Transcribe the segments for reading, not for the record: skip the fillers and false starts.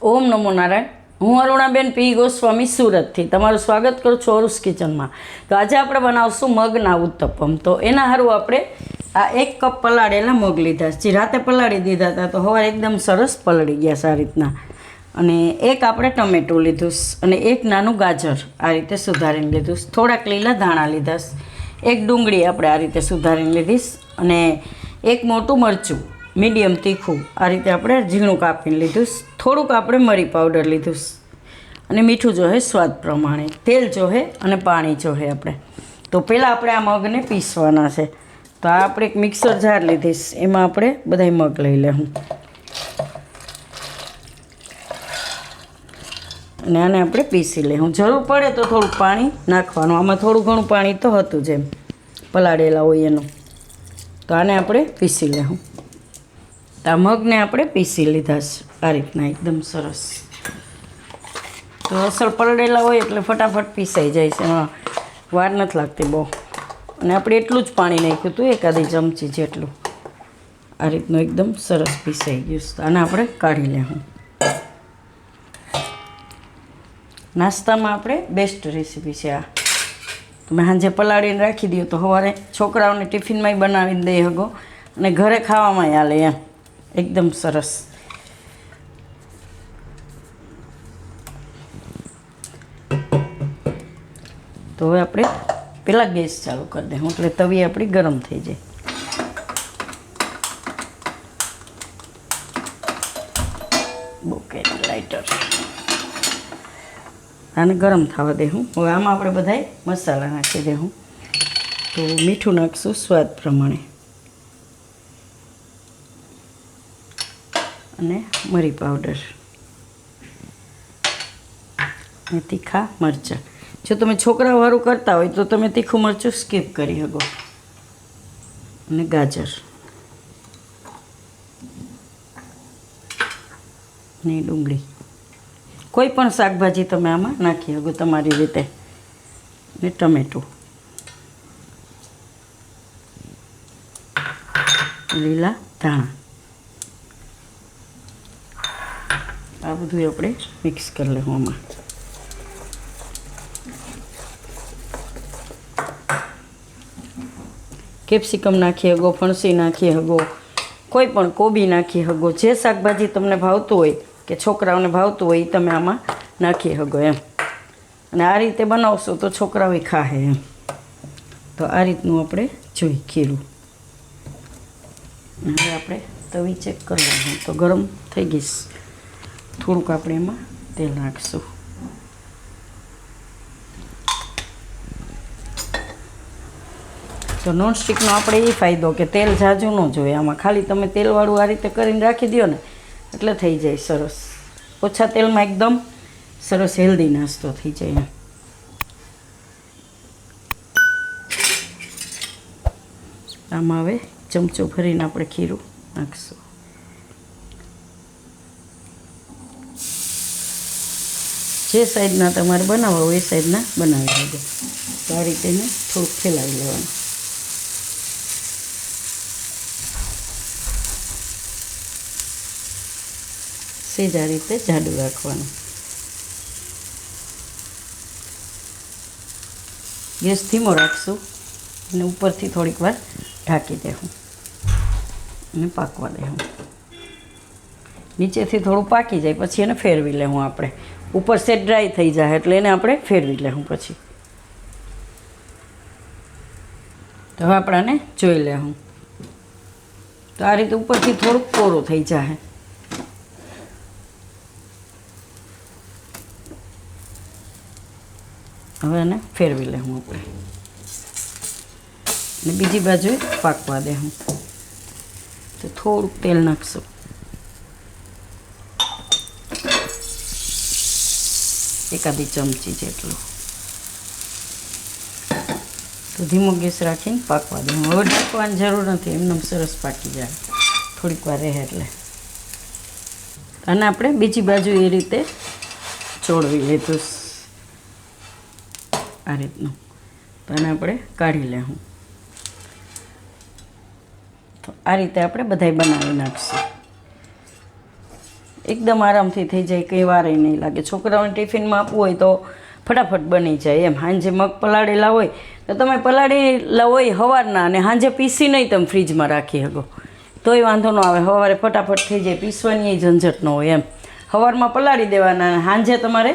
ઓમ નમો નારાયણ. હું અરુણાબેન પી ગોસ્વામી સુરતથી તમારું સ્વાગત કરું છું અરુસ કિચનમાં. તો આજે આપણે બનાવશું મગના ઉત્તપમ. તો એના સારું આપણે આ 1 કપ પલાળેલા મગ લીધા છે. જે રાતે પલાળી દીધા હતા તો સવારે એકદમ સરસ પલળી ગયા છે આ રીતના. અને 1 આપણે ટમેટું લીધું અને 1 નાનું ગાજર આ રીતે સુધારીને લીધું. થોડાક લીલા ધાણા લીધા, 1 ડુંગળી આપણે આ રીતે સુધારીને લીધીશ અને 1 મોટું મરચું મીડિયમ તીખું આ રીતે આપણે ઝીણું કાપીને લીધું. થોડુંક આપણે મરી પાવડર લીધું અને મીઠું જોહે સ્વાદ પ્રમાણે, તેલ જોહે અને પાણી જોહે આપણે. તો પહેલાં આપણે આ મગને પીસવાના છે. તો આ આપણે એક મિક્સર જાર લીધીશ, એમાં આપણે બધાય મગ લઈ લેવું અને આને આપણે પીસી લેવું. જરૂર પડે તો થોડુંક પાણી નાખવાનું. આમાં થોડું ઘણું પાણી તો હતું જેમ પલાળેલા હોય એનું. તો આને આપણે પીસી લેવું. તો આ મગને આપણે પીસી લીધા છે આ રીતના એકદમ સરસ. તો અસલ પલળેલા હોય એટલે ફટાફટ પીસાઈ જાય છે, એમાં વાર નથી લાગતી બહુ. અને આપણે એટલું જ પાણી નાખ્યું હતું, એકાદી ચમચી જેટલું. આ રીતનું એકદમ સરસ પીસાઈ ગયું. આને આપણે કાઢી લેવું. નાસ્તામાં આપણે બેસ્ટ રેસીપી છે આ. તમે સાંજે પલાળીને રાખી દો તો સવારે છોકરાઓને ટિફિનમાંય બનાવીને દઈ શકો અને ઘરે ખાવામાં હાલે એમ એકદમ સરસ. તો હવે આપણે પહેલાં ગેસ ચાલુ કરી દઈશું એટલે તવી આપણી ગરમ થઈ જાય. બોકે લાઇટર આને ગરમ થવા દઉં. હવે આમાં આપણે બધાય મસાલા નાખી દઉં. તો મીઠું નાખીશું સ્વાદ પ્રમાણે અને મરી પાવડર અને તીખા મરચાં. જો તમે છોકરાવાળું કરતા હોય તો તમે તીખું મરચું સ્કીપ કરી શકો. અને ગાજર ને ડુંગળી, કોઈ પણ શાકભાજી તમે આમાં નાખી શકો તમારી રીતે. ને ટમેટું, લીલા ધાણા, આ બધું આપણે મિક્સ કરી લેવું. આમાં કેપ્સિકમ નાખી શકો, ફણસી નાખી શકો, કોઈ પણ કોબી નાખી શકો. જે શાકભાજી તમને ભાવતું હોય કે છોકરાઓને ભાવતું હોય એ તમે આમાં નાખી શકો એમ. અને આ રીતે બનાવશો તો છોકરાઓ ખાશે એમ. તો આ રીતનું આપણે જોઈ ખીરું. હવે આપણે તવી ચેક કરવાનું. તો ગરમ થઈ ગઈશ. થોડુંક આપણે એમાં તેલ નાખીશું. તો નોનસ્ટિકનો આપણે એ ફાયદો કે તેલ ઝાઝું ન જોઈએ આમાં. ખાલી તમે તેલવાળું આ રીતે કરીને રાખી દો ને એટલે થઈ જાય સરસ. ઓછા તેલમાં એકદમ સરસ હેલ્ધી નાસ્તો થઈ જાય. આમાં હવે ચમચો ભરીને આપણે ખીરું નાખીશું. જે સાઈડના તમારે બનાવવા હોય એ સાઈડના બનાવી લેજો. તો આ રીતે એને થોડુંક ફેલાવી લેવાનું. સેજ આ રીતે જાડું રાખવાનું. ગેસ ધીમો રાખશું અને ઉપરથી થોડીક વાર ઢાંકી દેવું અને પાકવા દેવું. નીચેથી થોડું પાકી જાય પછી એને ફેરવી લેવું આપણે. ઉપર સેટ ડ્રાય થઈ જાય એટલે એને આપણે ફેરવી લેવું પછી. તો હવે આપણાને જોઈ લેવું. તો આ રીતે ઉપરથી થોડુંક કોરું થઈ જાય. હવે એને ફેરવી લેવું આપણે અને બીજી બાજુએ પાકવા દેવું. તો થોડુંક તેલ નાખશું. એકાદી ચમચી જેટલું. તો ધીમો ગેસ રાખીને પાકવા દેવું. હવે ઢાંકવાની જરૂર નથી, એમને સરસ પાકી જાય થોડીક વાર રહે એટલે. અને આપણે બીજી બાજુ એ રીતે ચોળવી લીધું આ રીતનું. તો આને આપણે કાઢી લેવું. તો આ રીતે આપણે બધાય બનાવી નાખીશું. એકદમ આરામથી થઈ જાય, કંઈ વારે નહીં લાગે. છોકરાઓને ટિફિનમાં આપવું હોય તો ફટાફટ બની જાય એમ. સાંજે મગ પલાળેલા હોય તો તમે પલાળેલા હોય સવારના અને સાંજે પીસી નહીં તમે ફ્રીજમાં રાખી શકો તોય વાંધો ન આવે. સવારે ફટાફટ થઈ જાય, પીસવાની ઝંઝટ ન હોય એમ. સવારમાં પલાળી દેવાના અને સાંજે તમારે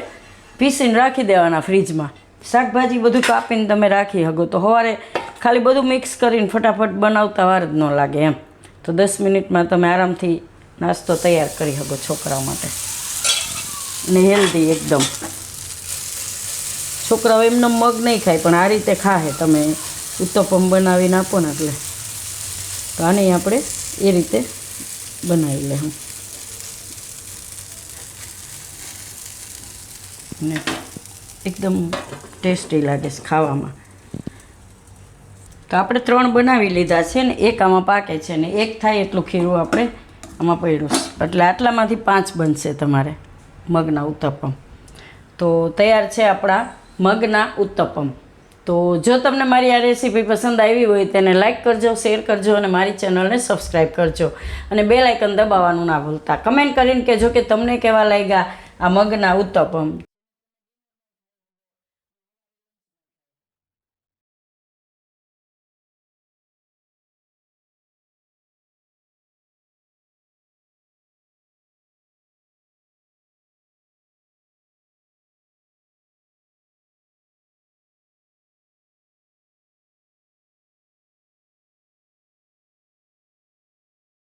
પીસીને રાખી દેવાના ફ્રીજમાં. શાકભાજી બધું કાપીને તમે રાખી શકો તો સવારે ખાલી બધું મિક્સ કરીને ફટાફટ બનાવતા વાર જ ન લાગે એમ. તો 10 મિનિટમાં તમે આરામથી નાસ્તો તૈયાર કરી શકો છોકરાઓ માટે. ને હેલ્ધી એકદમ. છોકરાઓ એમને મગ નહીં ખાય પણ આ રીતે ખાહે. તમે ઉત્તપમ બનાવીને આપો ને એટલે. તો આને આપણે એ રીતે બનાવી લે. ને એકદમ ટેસ્ટી લાગે છે ખાવામાં. તો આપણે 3 બનાવી લીધા છે ને એક આમાં પાકે છે ને એક થાય એટલું ખીરું આપણે આમાં પડ્યું છે. એટલે આટલામાંથી 5 બનશે તમારે મગના ઉત્તપમ. તો તૈયાર છે આપણા મગના ઉત્તપમ. તો જો તમને મારી આ રેસીપી પસંદ આવી હોય તેને લાઇક કરજો, શેર કરજો અને મારી ચેનલને સબસ્ક્રાઈબ કરજો અને બેલ આઇકન દબાવવાનું ના ભૂલતા. કમેન્ટ કરીને કહેજો કે તમને કેવા લાગ્યા આ મગના ઉત્તપમ.